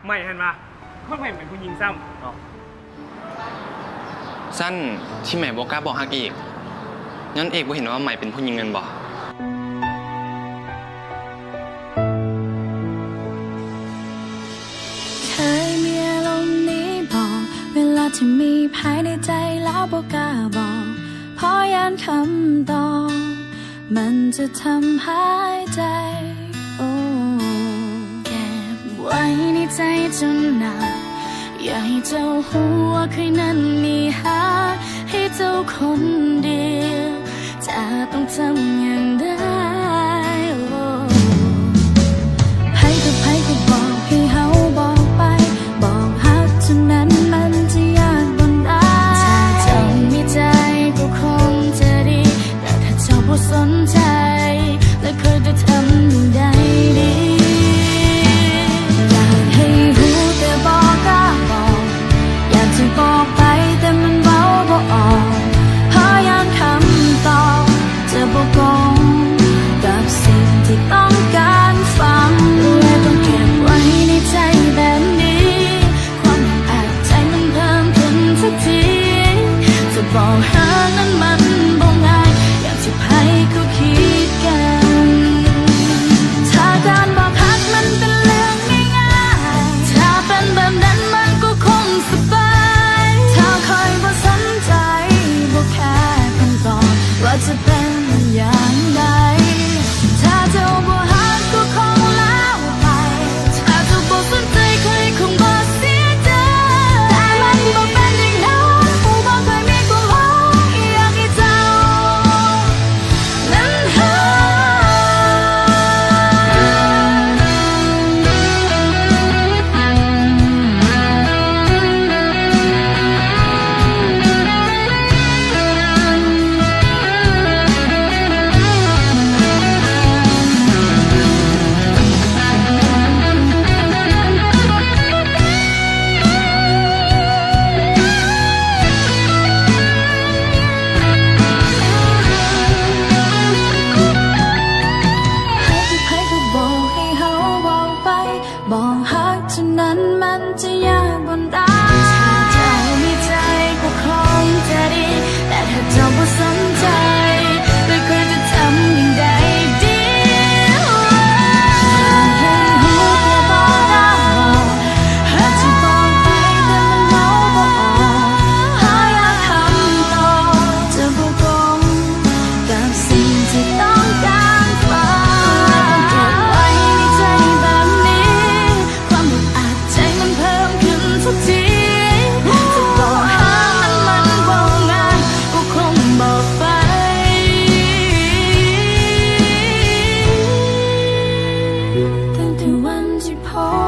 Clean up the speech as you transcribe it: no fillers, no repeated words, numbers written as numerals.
ไม่เห็นปะเขาไม่เป็นผู้หญิงซ้ำสั้นที่ใหม่บอกกล้าบอกฮักอีกงั้นเอกบ่เห็นว่าใหม่เป็นผู้หญิงเงินบ่เคยมีอารมณ์นี้บอกเวลาที่มีภายในใจแล้วบอกกล้าบอกเพราะยันคำตอบมันจะทำให้ใจโอ้เก็บไว้ในใจจนนานอย่าให้เจ้าหัวเคยนั้นมีหาให้เจ้าคนเดียวจะต้องทำอย่างไรโอ้ไผก็บอกให้เฮาบอกไปบอกฮักเท่านั้นมันจะยากบนได้ถ้าเจ้ามีใจก็คงจะดีแต่ถ้าเจ้าบ่สนใจแล้วเคยจะทำอย่างใดดีอยากให้รู้แต่บอกกล้าบอกอยากจะบอกไปแต่มันเว้าบ่ออกเพราะยังคำตอบจะบ่กงกับสิ่งที่ต้องการฟังและต้องเก็บไว้ในใจแบบนี้ความอัดใจมันเพิ่มขึ้นทุกทีจะบอกหานั้นมันบ่ง่ายอย่างที่ไผเขาคิดกันถ้าการบอกฮักมันเป็นเรื่องง่ายๆถ้าเป็นแบบนั้นมันก็คงสบายถ้าคอยบ่สนใจบ่แค่คำตอบว่าจะเป็นอย่างไรถ้าเจ้าบ่ฮักก็คงแล้วไปถ้าเจ้าบ่สนใจใครคงบ่เสียใจแต่มันบ่เป็นอย่างนั้นผู้บ่เคยมีความหวังอยากให้เจ้านั้นหาใครก็บอกให้เฮาบอกไปบอกฮักเท่านั้นมันจะยากบนได้ถ้าเจ้ามีใจก็คงจะดีแต่ถ้าเจ้าบ่สนใจไม่เคยจะทำอย่างใดดีให้รู้แค่บอกได้บอกหากจะบอกไปแต่มันเว้าบ่ออกหาอยากคำตอบจะบ่กงกับสิ่งที่ต้องการฟังเก็บไว้ในใจแบบนี้ความอึดอัดใจมันเพิ่มขึ้นทุกทีจะบอกหามันบ่ง่ายก็คงบอกไปตั้งแต่วันที่พบ